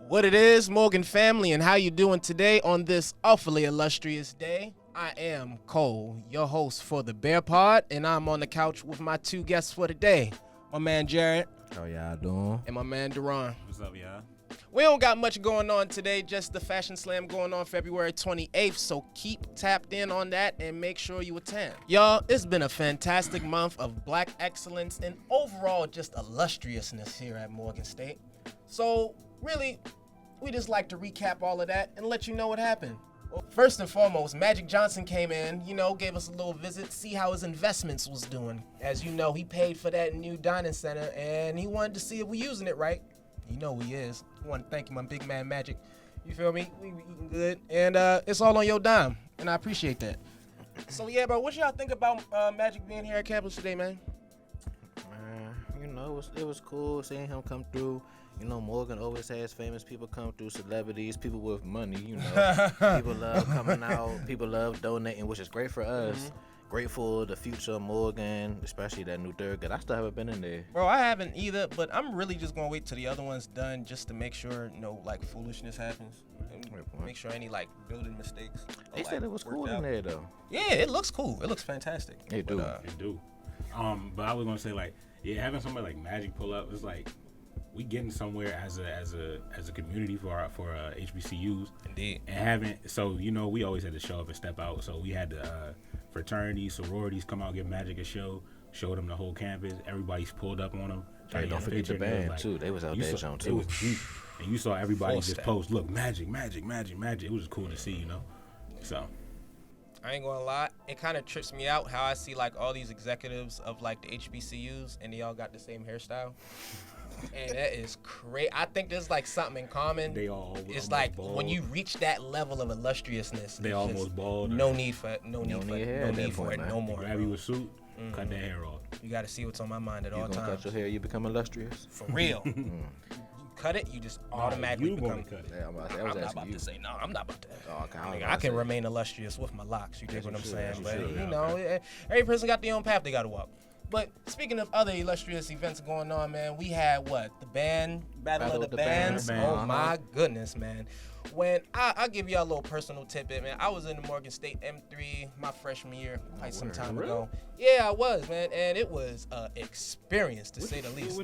What it is, Morgan family, and how you doing today on this awfully illustrious day? I am Cole, your host for the BearPod, and I'm on the couch with my two guests for today. My man Jared. How y'all doing? And my man Duran. What's up, y'all? We don't got much going on today, just the Fashion Slam going on February 28th, so keep tapped in on that and make sure you attend. Y'all, it's been a fantastic month of black excellence and overall just illustriousness here at Morgan State. So, really, we just like to recap all of that and let you know what happened. Well, first and foremost, Magic Johnson came in, gave us a little visit, see how his investments was doing. As you know, he paid for that new dining center, and he wanted to see if we using it right. You know he is. I want to thank you, my big man Magic. You feel me? We eating good, and it's all on your dime, and I appreciate that. So yeah, bro, what y'all think about Magic being here at campus today, man? Man, it was cool seeing him come through. Morgan always has famous people come through, celebrities, people with money, People love coming out, people love donating, which is great for us. Mm-hmm. Great for the future of Morgan, especially that new third grade. I still haven't been in there. Bro, I haven't either, but I'm really just going to wait till the other one's done just to make sure, foolishness happens. And make sure any, building mistakes. They said it was cool in there, though. Yeah, it looks cool. It looks fantastic. It do. But I was going to say, having somebody like Magic pull up, it's like, we getting somewhere as a community for HBCUs. Indeed. And we always had to show up and step out. So we had the fraternities, sororities come out, give Magic a show, showed them the whole campus. Everybody's pulled up on them. Hey, don't forget the band too. They was out there showing too. It was deep, and you saw everybody just post, look, Magic. It was cool to see, So. I ain't gonna lie, it kind of trips me out how I see all these executives of the HBCUs and they all got the same hairstyle. And that is crazy. I think there's something in common. They all it's bald. When you reach that level of illustriousness, they almost bald. No need for it no more. Grab you a suit, cut that hair off. You got to see what's on my mind at all times. You gonna cut your hair, you become illustrious. For real. You cut it, you just automatically become. Cut it. Yeah, I'm not about to say no. I'm not about to. Oh, okay, I can remain illustrious with my locks. You dig what I'm saying? But sure. Every person got their own path they got to walk. But speaking of other illustrious events going on, man, we had the Battle of the Bands. Oh my goodness, man. When I'll give y'all a little personal tidbit, man. I was in the Morgan State M3 my freshman year, quite some time ago. Yeah, I was, man, and it was an experience to say the least.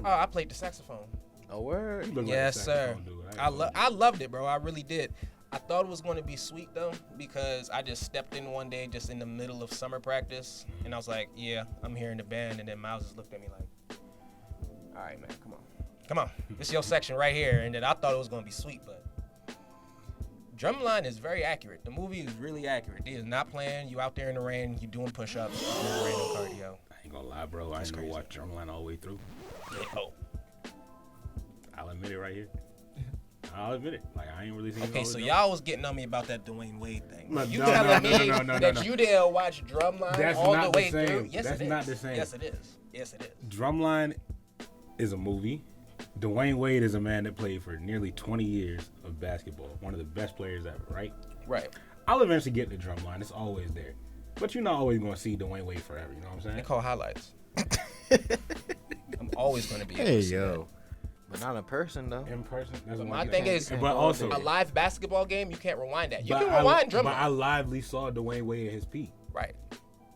I played the saxophone. Oh, word? Yes, sir. I loved it, bro. I really did. I thought it was going to be sweet, though, because I just stepped in one day just in the middle of summer practice, and I was like, yeah, I'm here in the band, and then Miles just looked at me like, all right, man, come on. This is your section right here, and then I thought it was going to be sweet, but drumline is very accurate. The movie is really accurate. It is not playing. You out there in the rain, you doing push-ups, you doing random cardio. I ain't gonna lie, bro. I ain't gonna watch drumline all the way through. Oh. I'll admit it right here. I'll admit it. I ain't really seen it. Okay, so y'all was getting on me about that Dwayne Wade thing. You telling me that you didn't watch Drumline all the way through? Yes, that's not the same. Yes, it is. Yes, it is. Drumline is a movie. Dwayne Wade is a man that played for nearly 20 years of basketball. One of the best players ever, right? Right. I'll eventually get to Drumline. It's always there. But you're not always going to see Dwayne Wade forever. You know what I'm saying? They call highlights. I'm always going to be able to see that. But not in person, though. In person. That's but my thing is, but also a live basketball game, you can't rewind that. You can rewind Drumline. But I lively saw Dwayne Wade at his peak. Right.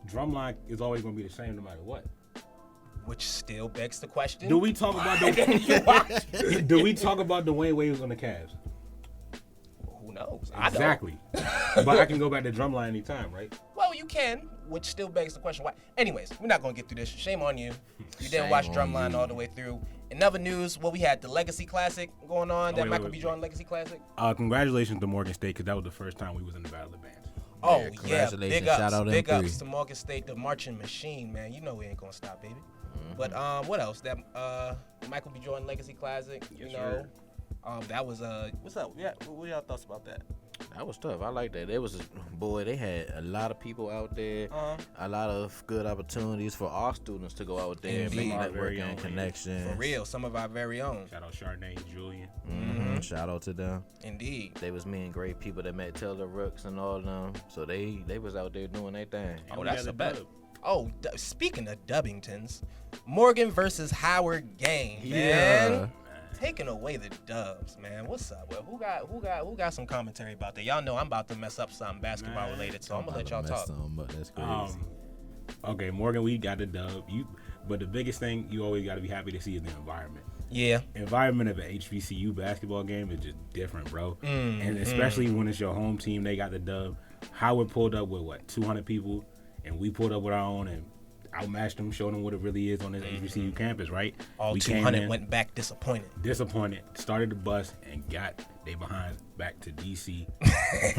Drumline is always going to be the same no matter what. Which still begs the question. Do we talk about Do we talk about Dwayne Wade on the Cavs? Who knows? Exactly. But I can go back to Drumline anytime, right? Well, you can, which still begs the question why. Anyways, we're not going to get through this. Shame on you. You didn't watch Drumline all the way through. In other news, we had the Legacy Classic going on, Michael B. Jordan Legacy Classic. Congratulations to Morgan State, because that was the first time we was in the Battle of the Bands. Oh, yeah. Big ups. Big ups to Morgan State, the marching machine, man. You know we ain't going to stop, baby. Mm-hmm. But what else? That Michael B. Jordan Legacy Classic, sure. That was, what's up? Yeah, what y'all thoughts about that? That was tough. I like that. They had a lot of people out there, a lot of good opportunities for our students to go out there and make networking and connections. For real, some of our very own. Shout out Chardonnay, Julian. Mm-hmm. Shout out to them. Indeed. They was meeting great people that met Taylor Rooks and all of them. So they was out there doing their thing. Oh, that's a bet. Oh, speaking of Dubbingtons, Morgan versus Howard game, man. taking away the dubs, man. What's up? Well, who got some commentary about that? Y'all know I'm about to mess up something basketball related, so I'm gonna let y'all talk. That's crazy. Okay, Morgan, we got the dub. But the biggest thing you always got to be happy to see is the environment. Yeah. Environment of an HBCU basketball game is just different, bro. And especially when it's your home team, they got the dub. Howard pulled up with 200 people, and we pulled up with our own and outmatched them, showed them what it really is on this HBCU campus, right? All we 200 went back disappointed. Started the bus and got they behinds back to DC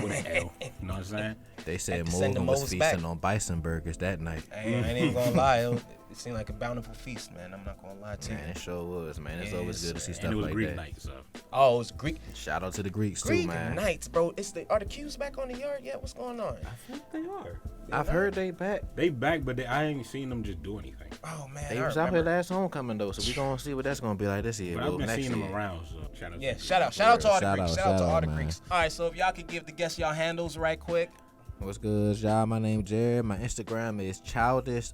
with an L. You know what I'm saying? They said Morgan was feasting on bison burgers that night. I ain't even gonna lie. It seemed like a bountiful feast, man. I'm not gonna lie to you. Man, it sure was, man. It's always good to see stuff and it was like Greek that. night, so. Oh, it was Greek. Shout out to the Greeks Greek too, man. nights, bro. Are the Qs back on the yard yet? What's going on? I think they are. I've heard they back. They back, but I ain't seen them just do anything. Oh man, They was out here last homecoming though, so we gonna see what that's gonna be like this year. But I've been seeing them year. around, so shout out. Yeah, shout out to all the Greeks. Shout out to all the man. Greeks. All right, so if y'all could give the guests y'all handles right quick. What's good, y'all? My name Jared. My Instagram is childish_.j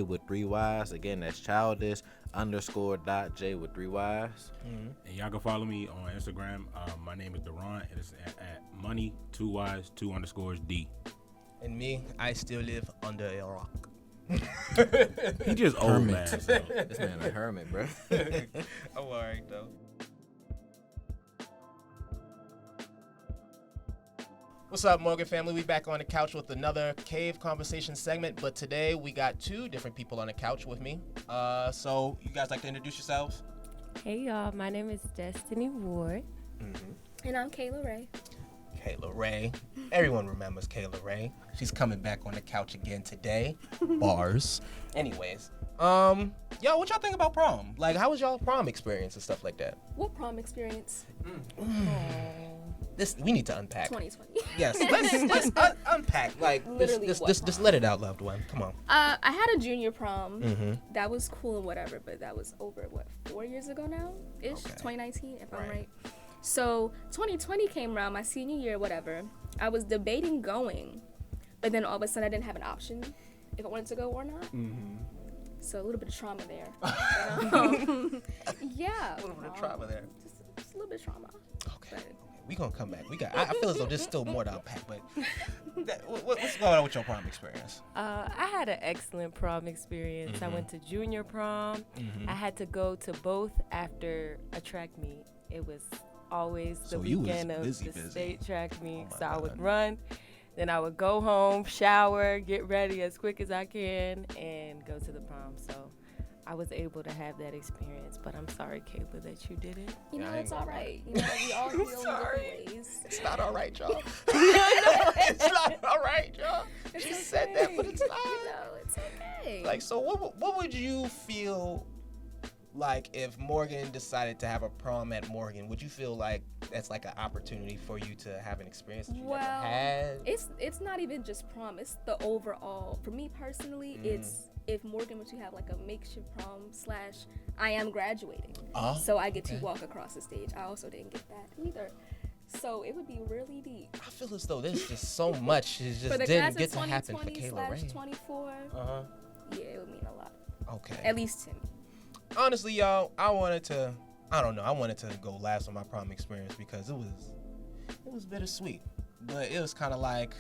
with 3 Y's. Again, that's childish_.j with 3 Y's. And y'all can follow me on Instagram. My name is Deron. It is at money 2 Y's 2_D. And me, I still live under a rock. He just old Hermit. man. So. This man a hermit, bro. I'm alright though. What's up, Morgan family? We back on the couch with another cave conversation segment, but today we got 2 different people on the couch with me. So you guys like to introduce yourselves? Hey y'all, my name is Destiny Ward. And I'm Kayla Ray. Kayla Ray. Everyone remembers Kayla Ray. She's coming back on the couch again today. Bars. Anyways, y'all, what y'all think about prom? Like, how was y'all prom experience and stuff like that? What prom experience? We need to unpack. 2020. Yes, let's unpack. Like, Literally just let it out, loved one. Come on. I had a junior prom. That was cool and whatever, but that was over, 4 years ago now? Ish? Okay. 2019, if I'm right. So 2020 came around, my senior year, whatever. I was debating going, but then all of a sudden I didn't have an option if I wanted to go or not. So a little bit of trauma there. Yeah. A little bit of trauma there. Just a little bit of trauma. Okay. We gonna come back. I feel as though there's still more to unpack, but what's going on with your prom experience? I had an excellent prom experience. I went to junior prom. I had to go to both after a track meet. It was always the weekend of the state track meet. So I would run, then I would go home, shower, get ready as quick as I can, and go to the prom. So I was able to have that experience, but I'm sorry, Kayla, that you didn't. You know, it's all right. You know, we all heal in different ways. It's not all right, y'all. It's not all right, y'all. She said that, but it's not. You know, it's okay. Like, so what would you feel like if Morgan decided to have a prom at Morgan? Would you feel like that's like an opportunity for you to have an experience that you never had? It's not even just prom. It's the overall. For me personally, it's if Morgan were to have like a makeshift prom / I am graduating. So I get to walk across the stage. I also didn't get that either. So it would be really deep. I feel as though there's just so much that just For the didn't class get of to happen for 2020 Kayla Ray. / 24, yeah, it would mean a lot. Okay. At least to me. Honestly, y'all, I wanted to go last on my prom experience because it was bittersweet. But it was kind of like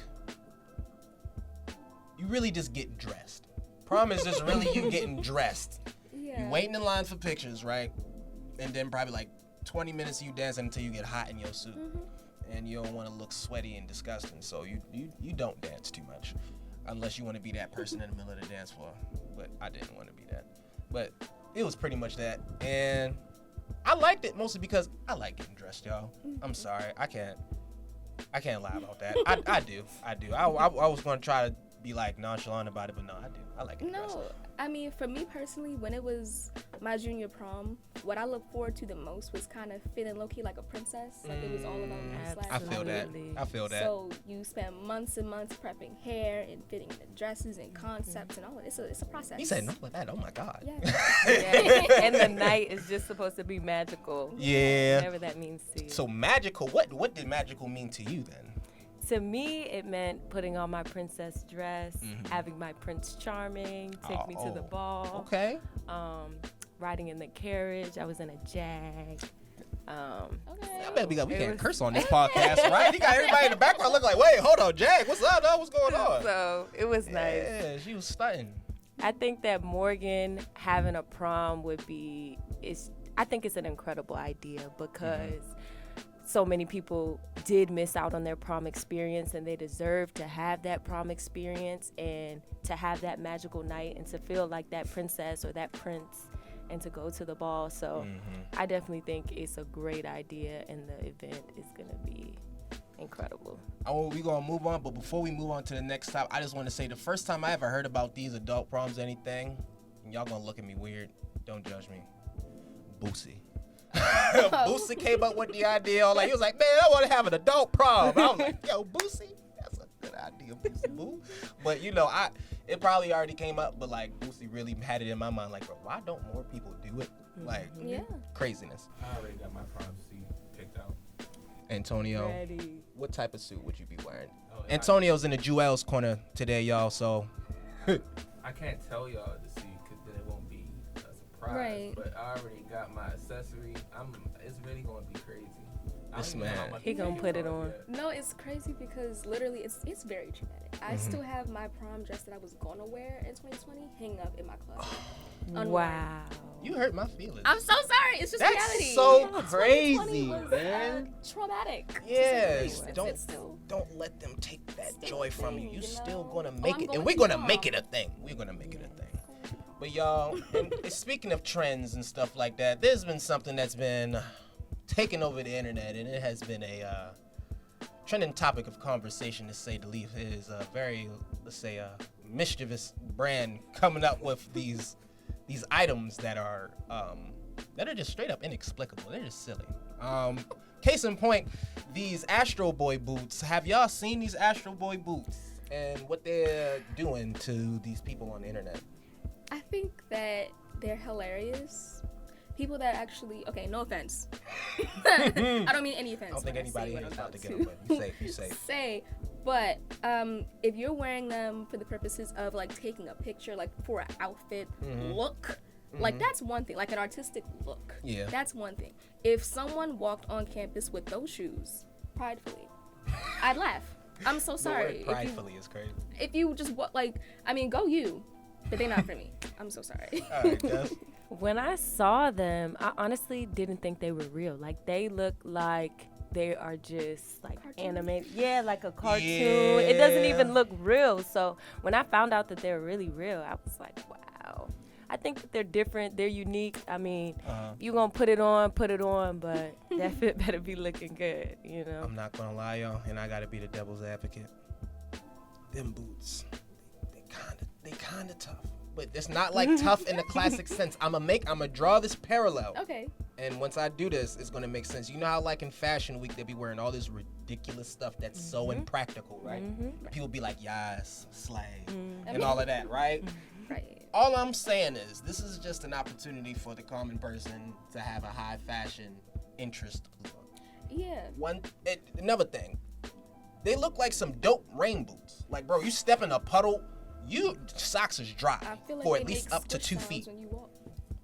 you really just get dressed. Prom is just really you getting dressed. Yeah. You waiting in line for pictures, right? And then probably like 20 minutes of you dancing until you get hot in your suit. And you don't want to look sweaty and disgusting, so you don't dance too much. Unless you want to be that person in the middle of the dance floor. But I didn't want to be that. But it was pretty much that. And I liked it mostly because I like getting dressed, y'all. I'm sorry. I can't lie about that. I do. I was going to try to be like nonchalant about it, but no, I do. I like getting dressed. No, I mean, for me personally, when it was my junior prom, what I looked forward to the most was kind of feeling low-key like a princess. Like it was all about me. I feel that. I feel that. So you spend months and months prepping hair and fitting the dresses and concepts and all of it. It's a process. He said no like that. Oh my God. Yeah. And the night is just supposed to be magical. Yeah. Whatever that means to you. So magical. What did magical mean to you then? To me, it meant putting on my princess dress, having my Prince Charming take me to the ball. Okay. riding in the carriage. I was in a Jag. I bet we can't curse on this podcast, right? You got everybody in the background looking like, wait, hold on, Jag, what's up, dog? What's going on? So it was nice. Yeah, she was stunting. I think that Morgan having a prom would be, I think it's an incredible idea because so many people did miss out on their prom experience, and they deserve to have that prom experience and to have that magical night and to feel like that princess or that prince and to go to the ball. So I definitely think it's a great idea, and the event is going to be incredible. Oh, we're going to move on, but before we move on to the next topic, I just want to say the first time I ever heard about these adult proms, anything, and y'all going to look at me weird, don't judge me, Boosie. Boosie came up with the idea. He was like, man, I want to have an adult prom. I was like, yo, Boosie, that's a good idea, Boosie Boo. But, it probably already came up, but, Boosie really had it in my mind, bro, why don't more people do it? Craziness. I already got my prom suit picked out. Antonio, Ready. What type of suit would you be wearing? Antonio's in the Jewel's corner today, y'all, so. I can't tell y'all to see because then it won't be a surprise. Right. But I already got my accessory. It's really going to be crazy. This man. He gonna put it on. No, it's crazy because literally it's very traumatic. I still have my prom dress that I was going to wear in 2020 hanging up in my closet. Wow. You hurt my feelings. I'm so sorry. It's just That's reality. so 2020 crazy, was, man. Traumatic. Yes, It's still don't let them take that still joy a from you. thing, You you still know? gonna Oh, make I'm it, going and we're to gonna prom. make it a thing. We're gonna make it a thing. But y'all, and speaking of trends and stuff like that, there's been something that's been taking over the internet, and it has been a trending topic of conversation, to say the least. It is a very, let's say, mischievous brand coming up with these items that are just straight up inexplicable. They're just silly. Case in point, these Astro Boy boots. Have y'all seen these Astro Boy boots and what they're doing to these people on the internet? I think that they're hilarious. People that actually, okay, no offense. I don't mean any offense. I don't think when anybody say is what I'm about to get them, but you say. But if you're wearing them for the purposes of taking a picture, for an outfit look, that's one thing, an artistic look. Yeah. That's one thing. If someone walked on campus with those shoes, pridefully, I'd laugh. I'm so sorry. The word pridefully is crazy. If you just go you, but they're not for me. I'm so sorry. All right, Jeff. When I saw them, I honestly didn't think they were real. They look like they are just animated. Yeah, like a cartoon. Yeah. It doesn't even look real. So when I found out that they were really real, I was like, wow. I think that they're different. They're unique. I mean, you gonna put it on, but that fit better be looking good, I'm not gonna lie, y'all, and I gotta be the devil's advocate. Them boots, they kinda tough. But it's not tough in the classic sense. I'ma draw this parallel. Okay. And once I do this, it's gonna make sense. You know how in Fashion Week they be wearing all this ridiculous stuff that's so impractical, right? People be like, yes, slay, and all of that, right? Right. All I'm saying is this is just an opportunity for the common person to have a high fashion interest look. Yeah. Another thing, they look like some dope rain boots. Bro, you step in a puddle, socks is dry I feel like for they at least make up to squish 2 sounds feet. when you walk.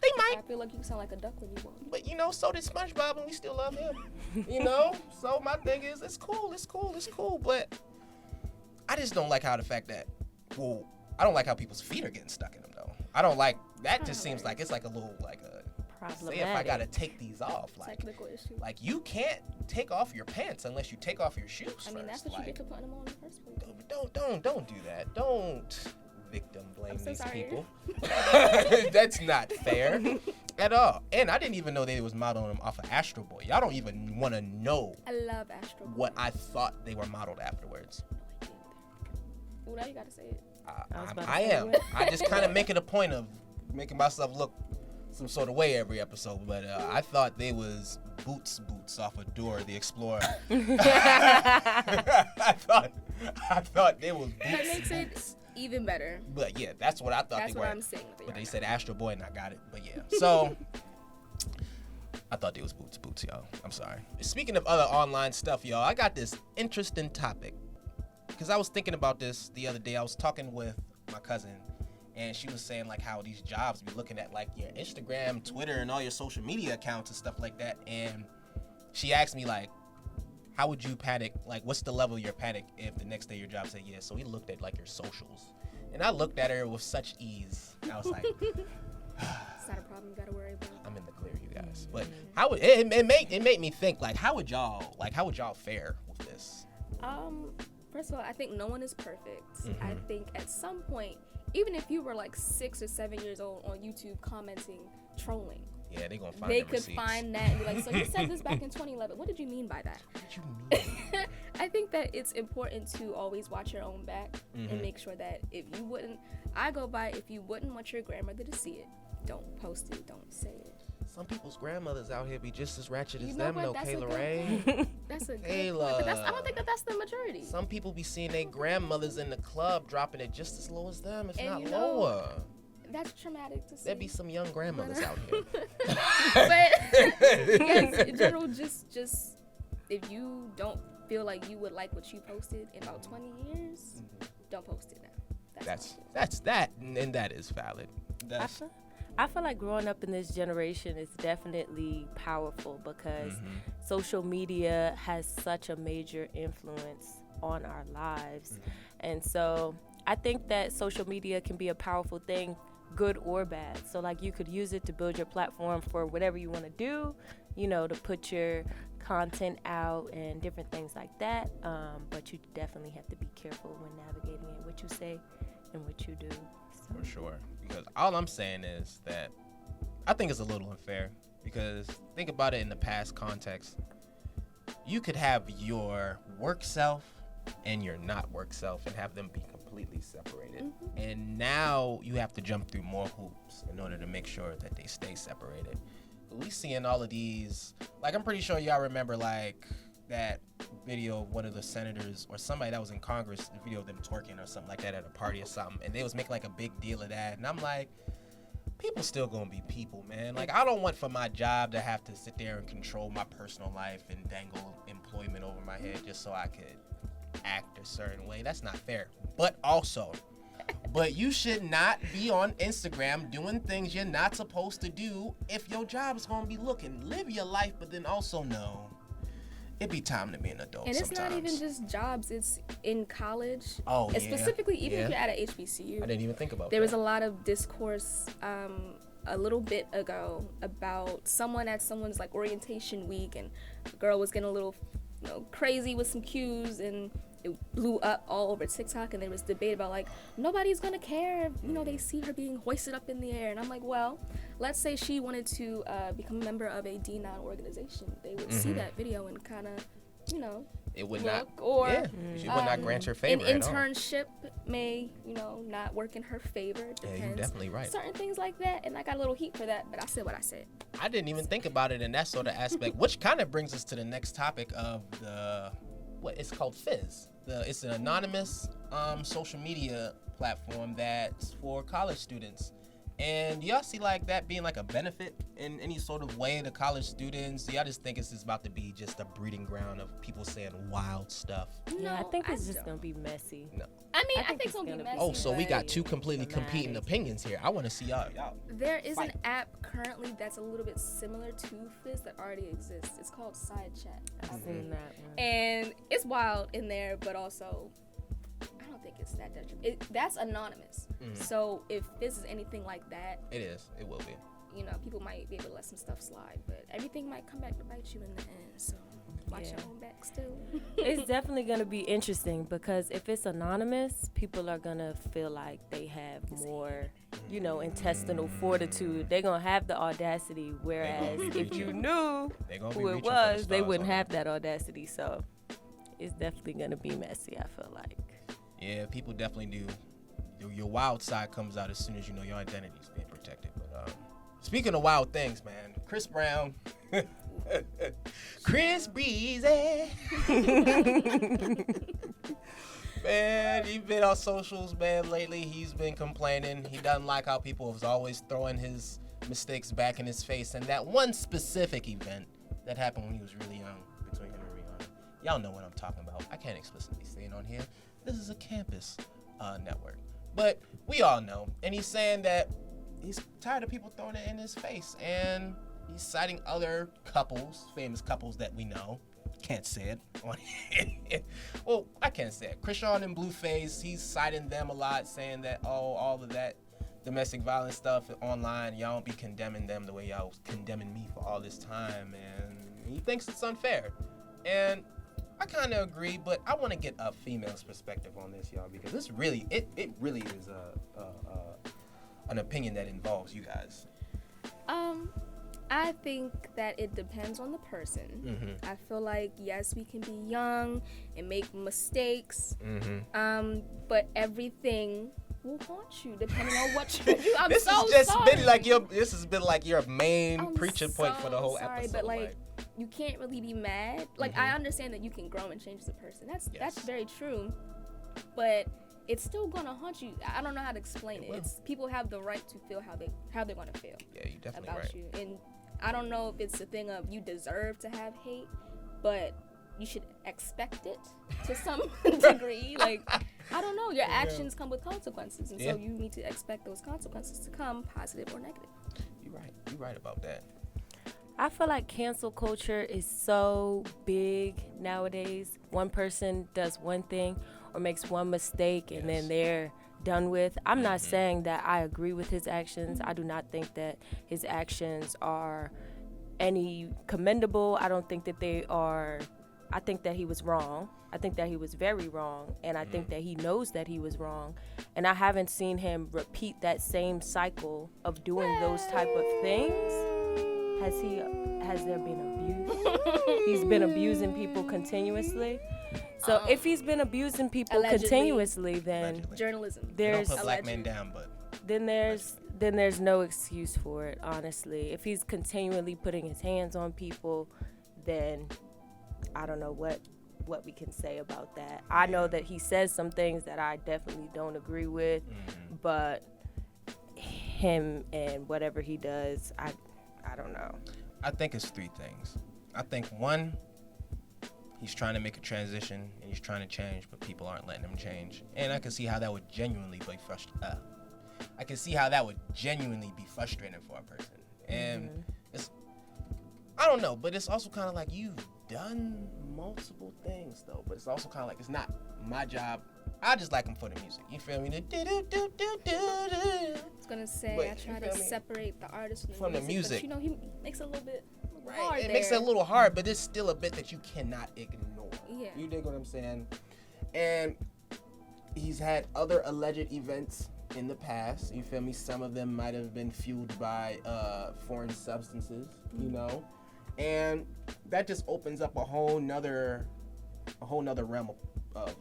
They might. I feel like you sound like a duck when you walk. But so did SpongeBob, and we still love him. So my thing is, it's cool, but I just don't like how the fact that, I don't like how people's feet are getting stuck in them though. I don't like that. Just seems like it's a little say if I gotta take these off, technical issue. You can't take off your pants unless you take off your shoes I mean, first. that's what you get for putting them on in the first place. Don't do that. Don't victim blame so these sorry. people. That's not fair at all. And I didn't even know they was modeling them off of Astro Boy. Y'all don't even want to know I love Astro Boy. what I thought they were modeled afterwards. Well, now you gotta say it. I am. I just kind of make it a point of making myself look some sort of way every episode, but I thought they was boots off of Dora the Explorer. I thought they was boots. That makes it even better. But yeah, that's what I thought That's they what were. I'm saying. But they said Astro Boy and I got it. But yeah, so I thought they was boots, y'all. I'm sorry. Speaking of other online stuff, y'all, I got this interesting topic because I was thinking about this the other day. I was talking with my cousin, and she was saying like how these jobs be looking at like your Instagram, Twitter, and all your social media accounts and stuff like that. And she asked me like, how would you panic? Like, what's the level of your panic if the next day your job said yes? So we looked at like your socials, and I looked at her with such ease. And I was like, It's not a problem you gotta worry about. I'm in the clear, you guys. But how would it made me think like, how would y'all fare with this? First of all, I think no one is perfect. I think at some point, even if you were like 6 or 7 years old on YouTube commenting, trolling, yeah, they gonna find they them could receipts. find that and be like, so you said this back in 2011. What did you mean by that? What you mean? I think that it's important to always watch your own back and make sure that if you wouldn't want your grandmother to see it, don't post it, don't say it. Some people's grandmothers out here be just as ratchet as You know them, what? though, That's a Kayla good Ray. That's a good Kayla. point, but I don't think that's the majority. Some people be seeing their grandmothers in the club dropping it just as low as them, if And not you know, lower. That's traumatic to see. There be some young grandmothers out here. But yes, in general, just if you don't feel like you would like what you posted in about 20 years, don't post it now. That's that, and that is valid. I feel like growing up in this generation is definitely powerful because social media has such a major influence on our lives. And so I think that social media can be a powerful thing, good or bad. So like you could use it to build your platform for whatever you want to do, you know, to put your content out and different things like that. But you definitely have to be careful when navigating it, what you say and what you do. So. For sure. Because all I'm saying is that I think it's a little unfair, because think about it in the past context. You could have your work self and your not work self and have them be completely separated. And now you have to jump through more hoops in order to make sure that they stay separated. We seeing all of these, like I'm pretty sure y'all remember like that video of one of the senators or somebody that was in Congress, the video of them twerking or something like that at a party or something, and they was making like a big deal of that. And I'm like, people still gonna be people, man. Like, I don't want for my job to have to sit there and control my personal life and dangle employment over my head just so I could act a certain way. That's not fair. But you should not be on Instagram doing things you're not supposed to do if your job is gonna be looking. Live your life, but then also know it'd be time to be an adult. And it's sometimes. not even just jobs, it's in college. Oh, yeah. Specifically, even if you're at a HBCU. I didn't even think about There that. was a lot of discourse a little bit ago about someone at someone's like orientation week, and the girl was getting a little crazy with some cues, and it blew up all over TikTok, and there was debate about like nobody's gonna care if they see her being hoisted up in the air. And I'm like, well, let's say she wanted to become a member of a D9 organization, they would see that video and kind of it would look, not, or she would not grant her favor an at all. internship may not work in her favor. Depends. Yeah, you're definitely right. Certain things like that, and I got a little heat for that, but I said what I said. I didn't even think about it in that sort of aspect, which kind of brings us to the next topic of what it's called Fizz. It's an anonymous social media platform that's for college students. And y'all see like that being like a benefit in any sort of way to college students? Y'all just think it's just about to be just a breeding ground of people saying wild stuff? Yeah, I think it's just gonna be messy. No. I think it's gonna be messy. Oh, so we got two but completely competing opinions here. I want to see y'all. There is fight. an app currently that's a little bit similar to Fizz that already exists. It's called Side Chat. I've seen that one. And it's wild in there, but also I don't think it's that detrimental. That's anonymous. So if Fizz is anything like that, It is. It will be. People might be able to let some stuff slide, but everything might come back to bite you in the end. So watch your own back still. It's definitely going to be interesting because if it's anonymous, people are going to feel like they have more, intestinal fortitude. They're going to have the audacity, whereas if you knew who it was, they wouldn't have that audacity. So it's definitely going to be messy, I feel like. Yeah, people definitely do. Your wild side comes out as soon as you know your identity is being protected. But speaking of wild things, man, Chris Brown, Chris Breezy, man, he's been on socials, man, lately. He's been complaining. He doesn't like how people is always throwing his mistakes back in his face. And that one specific event that happened when he was really young between him and Rihanna, y'all know what I'm talking about. I can't explicitly say it on here. This is a campus network. But we all know. And he's saying that he's tired of people throwing it in his face. And he's citing other couples, famous couples that we know. Can't say it. Well, I can't say it. Krishan and Blueface, he's citing them a lot, saying that, all of that domestic violence stuff online, y'all don't be condemning them the way y'all was condemning me for all this time. And he thinks it's unfair. And I kind of agree, but I want to get a female's perspective on this, y'all, because this really, it really is an opinion that involves you guys. I think that it depends on the person. Mm-hmm. I feel like, yes, we can be young and make mistakes, but everything will haunt you depending on what you do. This so has just sorry. this has been like your main preaching point for the whole episode. But like, you can't really be mad. Like, I understand that you can grow and change as a person. That's very true, but it's still gonna haunt you. I don't know how to explain it. It's people have the right to feel how they're gonna feel. Yeah, you definitely about right. you. And I don't know if it's a thing of you deserve to have hate, but you should expect it to some degree. Like, I don't know. Your actions come with consequences, and so you need to expect those consequences to come, positive or negative. You're right. You're right about that. I feel like cancel culture is so big nowadays. One person does one thing or makes one mistake, and then they're done with. I'm not saying that I agree with his actions. I do not think that his actions are any commendable. I don't think that they are. I think that he was wrong. I think that he was very wrong, and I think that he knows that he was wrong. And I haven't seen him repeat that same cycle of doing those type of things. Has there been abuse? He's been abusing people continuously. So if he's been abusing people allegedly, continuously, then journalism. Don't put black men down, but then there's no excuse for it, honestly. If he's continually putting his hands on people, then I don't know what we can say about that. I know that he says some things that I definitely don't agree with, but him and whatever he does, I don't know. I think it's three things. I think one, he's trying to make a transition and he's trying to change, but people aren't letting him change. And I can see how that would genuinely be frustrating. I can see how that would genuinely be frustrating for a person. And I don't know, but it's also kind of like you've done multiple things though. But it's also kind of like it's not my job. I just like him for the music. You feel me? I was gonna say, I try to separate the artist from the music. But, you know, he makes it a little bit hard. It makes it a little hard, but it's still a bit that you cannot ignore. Yeah. You dig what I'm saying? And he's had other alleged events in the past. You feel me? Some of them might have been fueled by foreign substances, you know? And that just opens up a whole nother realm of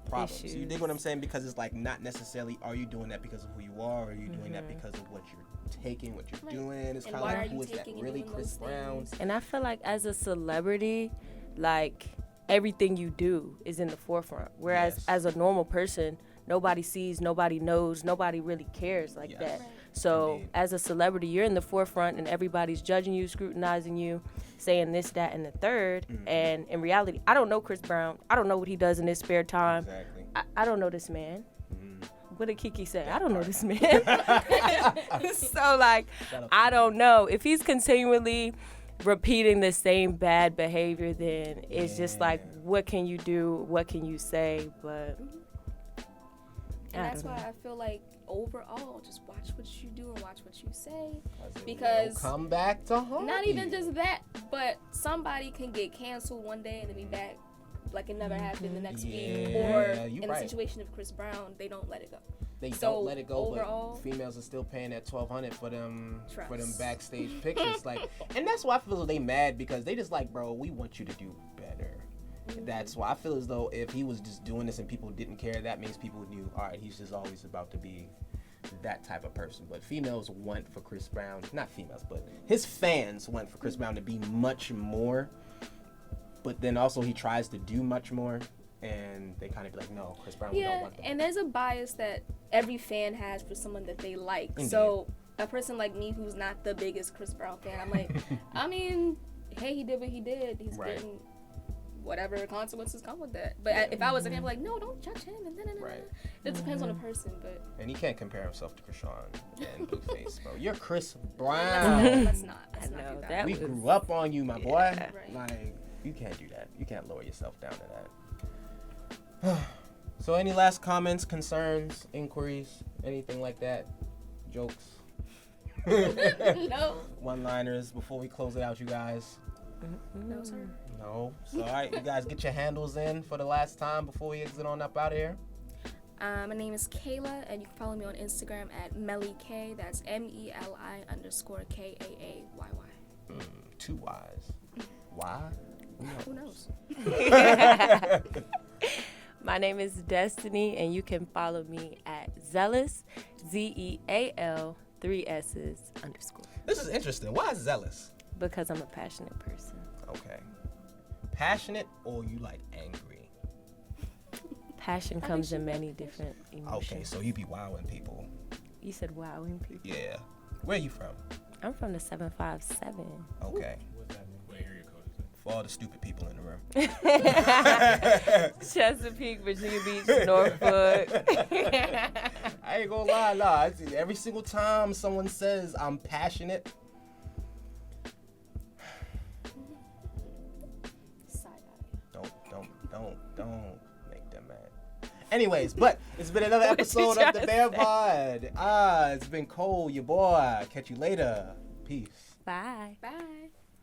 problems. Issues. You dig what I'm saying? Because it's like not necessarily are you doing that because of who you are, or are you doing that because of what you're taking, what you're doing. It's kind of like, who is that really Chris Brown? And I feel like as a celebrity, like everything you do is in the forefront. Whereas as a normal person, nobody sees, nobody knows, nobody really cares like that. So as a celebrity, you're in the forefront and everybody's judging you, scrutinizing you, saying this, that, and the third. And in reality, I don't know Chris Brown. I don't know what he does in his spare time. Exactly. I don't know this man. What did Kiki say? I don't know this man. So, like, I don't know. If he's continually repeating the same bad behavior, then it's just like, what can you do? What can you say? But and that's why I feel like overall, just watch what you do and watch what you say, because come back to haunt not even just that, but somebody can get canceled one day and then be back like it never happened the next week. Or in the situation of Chris Brown, they don't let it go. They don't let it go, overall, but females are still paying that $1,200 for them backstage pictures. Like, and that's why I feel they mad, because they just like, bro, we want you to do better. That's why I feel as though if he was just doing this and people didn't care, that means people knew, all right, he's just always about to be that type of person. But females want for Chris Brown, not females, but his fans want for Chris Brown to be much more. But then also he tries to do much more, and they kind of be like, no, Chris Brown, we don't want them. And there's a bias that every fan has for someone that they like. Indeed. So a person like me who's not the biggest Chris Brown fan, I'm like, I mean, hey, he did what he did. He's getting whatever consequences come with that. But if I was a him, like, no, don't judge him. And then Right. It depends on the person, but. And he can't compare himself to Krishan and Blueface, bro. You're Chris No, Brown. let's not. I Let's not know do that. that. We was- grew up on you, my boy. Right. Like, you can't do that. You can't lower yourself down to that. So, any last comments, concerns, inquiries, anything like that? Jokes? No. One-liners before we close it out, you guys? No, sir. No. So, all right, you guys get your handles in for the last time before we exit on up out of here. My name is Kayla, and you can follow me on Instagram at MeliK. That's MELI_KAAYY. 2 Y's. Why? Who knows? My name is Destiny, and you can follow me at Zealous, ZEAL, 3 S's _. This is interesting. Why zealous? Because I'm a passionate person. Okay. Passionate or you like angry? Passion comes in many different emotions. Okay, so you be wowing people. You said wowing people. Yeah. Where you from? I'm from the 757. Okay. What's that mean? What area code is that? For all the stupid people in the room. Chesapeake, Virginia Beach, Norfolk. I ain't gonna lie, nah. Every single time someone says I'm passionate, don't make them mad. Anyways, but it's been another What you episode of the trying to BearPod. It's been Cole, your boy. Catch you later. Peace. Bye. Bye.